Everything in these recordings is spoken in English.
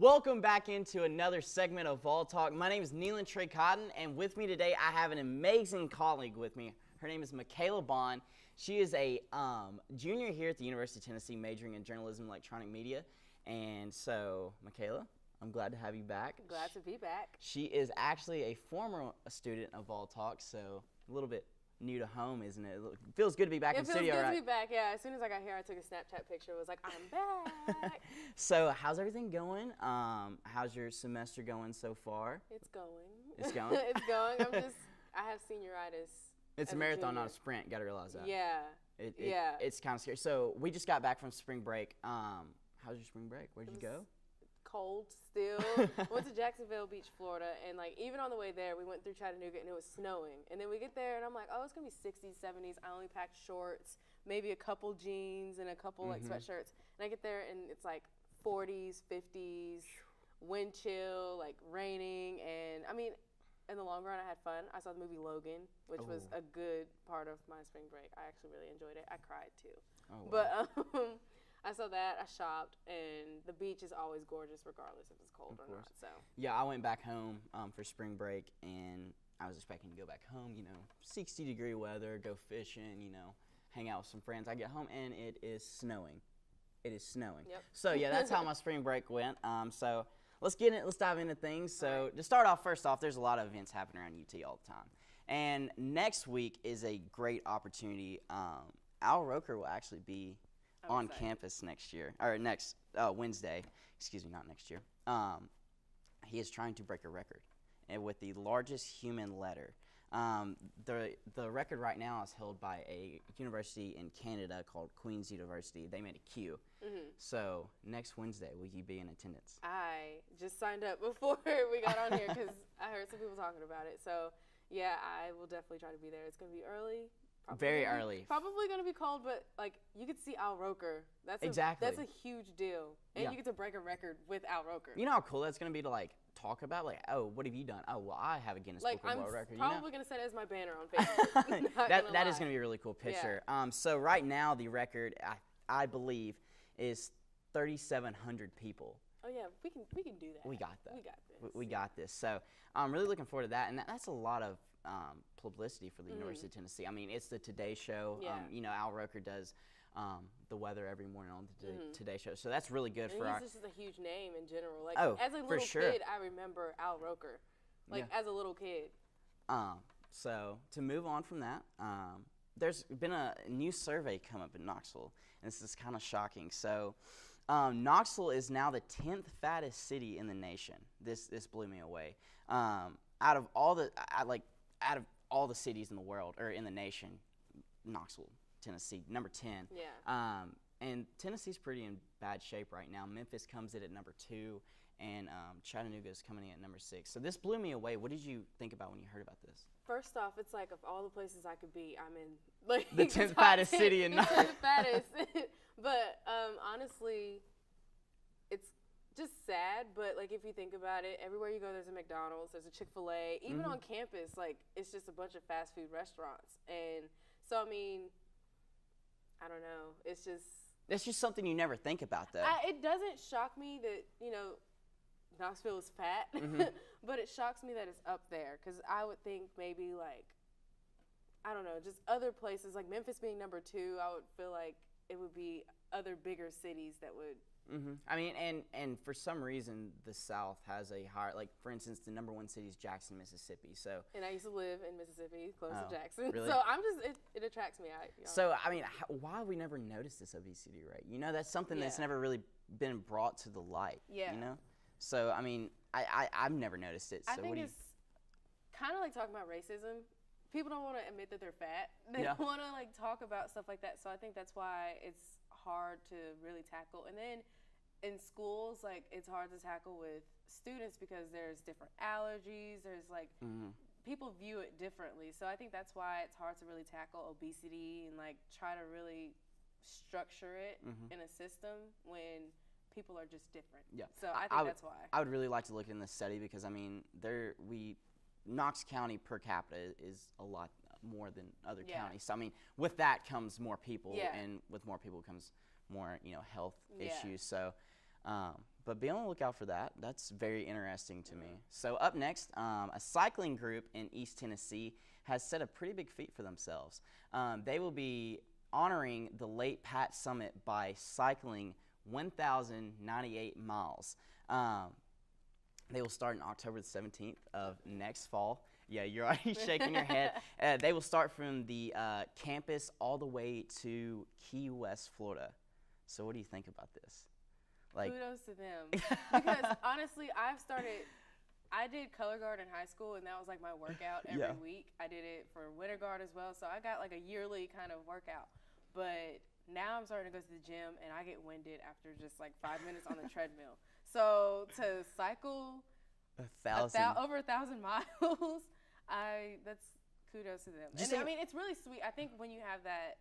Welcome back into another segment of Voltalk. My name is Neyland Trae Cotten, and with me today I have an amazing colleague with me. Her name is Michaela Bond. She is a junior here at the University of Tennessee, majoring in journalism and electronic media. And so, Michaela, I'm glad to have you back. Glad to be back. She is actually a former student of Voltalk, so a little bit new to home, isn't it? It feels good to be back in the studio, right? It feels good to be back, yeah. As soon as I got here, I took a Snapchat picture. It was like, I'm back. So, how's everything going? How's your semester going so far? It's going. It's going? It's going. I have senioritis. It's a marathon, not a sprint. Got to realize that. Yeah. It's kind of scary. So, we just got back from spring break. How's your spring break? Where'd you go? Cold still. Went to Jacksonville Beach, Florida, and like even on the way there we went through Chattanooga and it was snowing, and then we get there and I'm like, oh, it's gonna be 60s, 70s. I only packed shorts, maybe a couple jeans and a couple like sweatshirts, and I get there and it's like 40s, 50s, wind chill, like raining. And I mean, in the long run I had fun. I saw the movie Logan, which was a good part of my spring break. I actually really enjoyed it. I cried too. But I saw that, I shopped, and the beach is always gorgeous regardless if it's cold or not. So yeah, I went back home for spring break, and I was expecting to go back home, 60-degree weather, go fishing, hang out with some friends. I get home, and it is snowing. It is snowing. Yep. So yeah, that's how my spring break went. So let's dive into things. So to start off, first off, there's a lot of events happening around UT all the time. And next week is a great opportunity. Al Roker will actually be on campus next Wednesday. Excuse me, not next year. He is trying to break a record, and with the largest human letter. The record right now is held by a university in Canada called Queen's University. They made a Q. So next Wednesday, will you be in attendance? I just signed up before we got on here because I heard some people talking about it. So yeah, I will definitely try to be there. It's gonna be early. Very early. Probably going to be cold, but like you could see Al Roker. That's a huge deal. And you get to break a record with Al Roker. You know how cool that's going to be to like talk about? Like, oh, what have you done? Oh, well, I have a Guinness Book of World Record. I'm probably going to set it as my banner on Facebook. that is going to be a really cool picture. Yeah. So right now the record, I believe, is 3,700 people. Oh yeah, we can do that. We got that. We got this. We got this. So I'm really looking forward to that, and that's a lot of publicity for the University of Tennessee. I mean, it's the Today Show. Yeah. Al Roker does the weather every morning on the Today Show, so that's really good for he's just a huge name in general. Like as a little for sure. kid, I remember Al Roker. As a little kid. So to move on from that, there's been a new survey come up in Knoxville, and this is kind of shocking. So Knoxville is now the 10th fattest city in the nation. This blew me away. Out of all the cities in the world or in the nation, Knoxville, Tennessee, number 10. Yeah. And Tennessee's pretty in bad shape right now. Memphis comes in at number 2, and Chattanooga is coming in at number 6. So this blew me away. What did you think about when you heard about this? First off, it's like of all the places I could be, I'm in like the 10th fattest city in Knoxville. 10th fattest. But honestly, it's just sad, but like if you think about it, everywhere you go there's a McDonald's, there's a Chick-fil-A. Even on campus, like it's just a bunch of fast food restaurants. And so I mean, I don't know. It's just something you never think about, though. It doesn't shock me that Knoxville is fat, but it shocks me that it's up there because I would think maybe like I don't know, just other places like Memphis being number 2. I would feel like it would be other bigger cities that would. I mean, and for some reason, the South has a higher, like, for instance, the number 1 city is Jackson, Mississippi. So. And I used to live in Mississippi, close to Jackson. Really? So it attracts me. So, I mean, why have we never noticed this obesity rate? That's something that's never really been brought to the light. Yeah. So, I mean, I've never noticed it. So I think it's kind of like talking about racism. People don't want to admit that they're fat. They don't want to, like, talk about stuff like that. So I think that's why it's hard to really tackle. And then in schools, like it's hard to tackle with students because there's different allergies. There's like people view it differently. So I think that's why it's hard to really tackle obesity and like try to really structure it in a system when people are just different. Yeah. So I think that's why. I would really like to look in this study because I mean Knox County per capita is a lot more than other counties. So I mean, with that comes more people, and with more people comes more health issues. So, But be on the lookout for that. That's very interesting to me. So up next, a cycling group in East Tennessee has set a pretty big feat for themselves. They will be honoring the late Pat Summitt by cycling 1,098 miles. They will start on October the 17th of next fall. Yeah, you're already shaking your head. They will start from the campus all the way to Key West, Florida. So what do you think about this? Like, kudos to them. Because honestly, I did color guard in high school, and that was like my workout every week. I did it for winter guard as well, so I got like a yearly kind of workout. But now I'm starting to go to the gym, and I get winded after just like 5 minutes on the treadmill. So to cycle over 1,000 miles, that's kudos to them. And I mean, it's really sweet. I think when you have that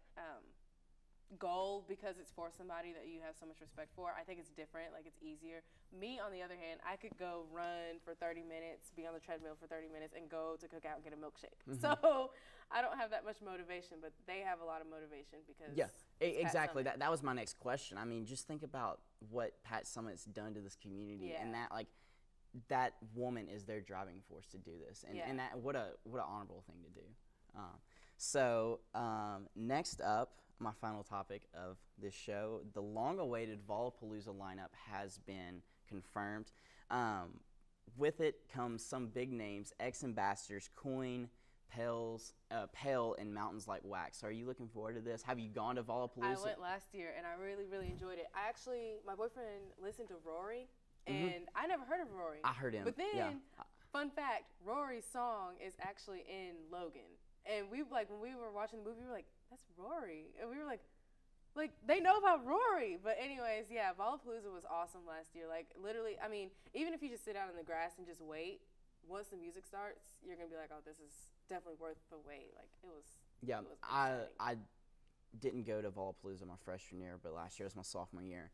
goal because it's for somebody that you have so much respect for, I think it's different. Like, it's easier. Me, on the other hand, I could go run for 30 minutes, be on the treadmill for 30 minutes, and go to Cookout and get a milkshake. So I don't have that much motivation, but they have a lot of motivation because exactly. That was my next question. I mean, just think about what Pat Summitt's done to this community, and that woman is their driving force to do this, and that what an honorable thing to do. So next up, my final topic of this show, the long-awaited Volapalooza lineup has been confirmed. With it comes some big names: ex-ambassadors Coin, Pale, and Mountains Like Wax. Are you looking forward to this? Have you gone to Volapalooza? I went last year, and I really, really enjoyed it. My boyfriend listened to Rory, and I never heard of Rory. I heard him. But then, fun fact, Rory's song is actually in Logan. And when we were watching the movie, we were like, that's Rory. And we were like, they know about Rory. But anyways, Volapalooza was awesome last year. Like, literally, I mean, even if you just sit out in the grass and just wait, once the music starts, you're going to be like, oh, this is definitely worth the wait. Like, it was I didn't go to Volapalooza my freshman year, but last year was my sophomore year.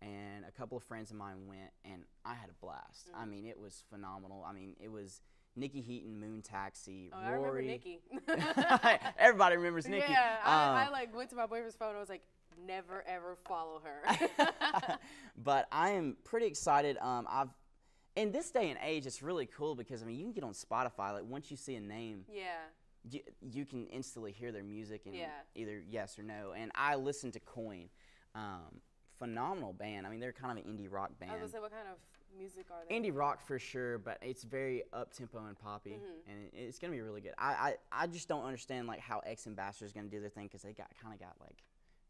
And a couple of friends of mine went, and I had a blast. I mean, it was phenomenal. I mean, it was Nikki Heaton, Moon Taxi, Rory. I remember Nikki. Everybody remembers Nikki. Yeah, I went to my boyfriend's phone and I was like, never ever follow her. But I am pretty excited. In this day and age, it's really cool because, I mean, you can get on Spotify. Like, once you see a name, you can instantly hear their music and either yes or no. And I listened to Coin. Phenomenal band. I mean, they're kind of an indie rock band. I was going to say, what kind of music are they? Indie rock for sure, but it's very up-tempo and poppy, and it's going to be really good. I just don't understand, like, how Ex-Ambassador is going to do their thing, because they kind of got, like,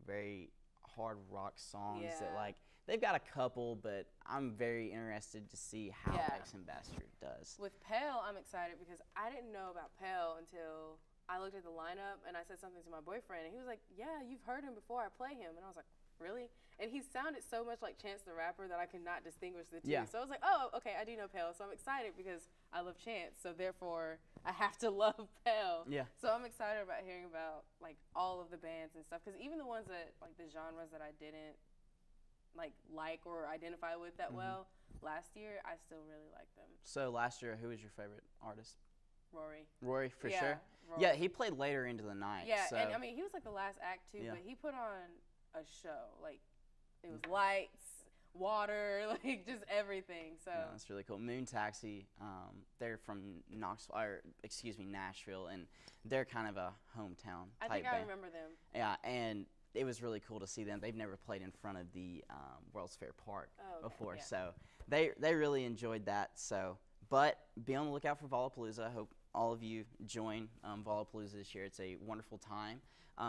very hard rock songs that, like, they've got a couple, but I'm very interested to see how Ex-Ambassador does. With Pale, I'm excited because I didn't know about Pale until I looked at the lineup, and I said something to my boyfriend, and he was like, yeah, you've heard him before. I play him. And I was like, really? And he sounded so much like Chance the Rapper that I could not distinguish the two. So I was like, oh, okay, I do know Pale. So I'm excited because I love Chance. So therefore, I have to love Pale. So I'm excited about hearing about, like, all of the bands and stuff. Because even the ones that, like, the genres that I didn't, like or identify with that well last year, I still really like them. So last year, who was your favorite artist? Rory. Rory, for sure? Rory. Yeah, he played later into the night. Yeah, so. and I mean, he was like the last act too, but he put on a show. Like, it was lights, water, like, just everything. So that's really cool. Moon Taxi, they're from Nashville, and they're kind of a hometown type band. I remember them. Yeah, and it was really cool to see them. They've never played in front of the World's Fair Park before, so they really enjoyed that. So, but be on the lookout for Volapalooza. I hope all of you join Volapalooza this year. It's a wonderful time.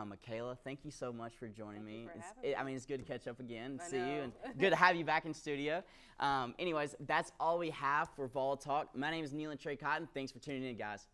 Michaela, thank you so much for joining me. It's good to catch up again, see you, and good to have you back in studio. Anyways, that's all we have for Voltalk. My name is Neyland Trae Cotten. Thanks for tuning in, guys.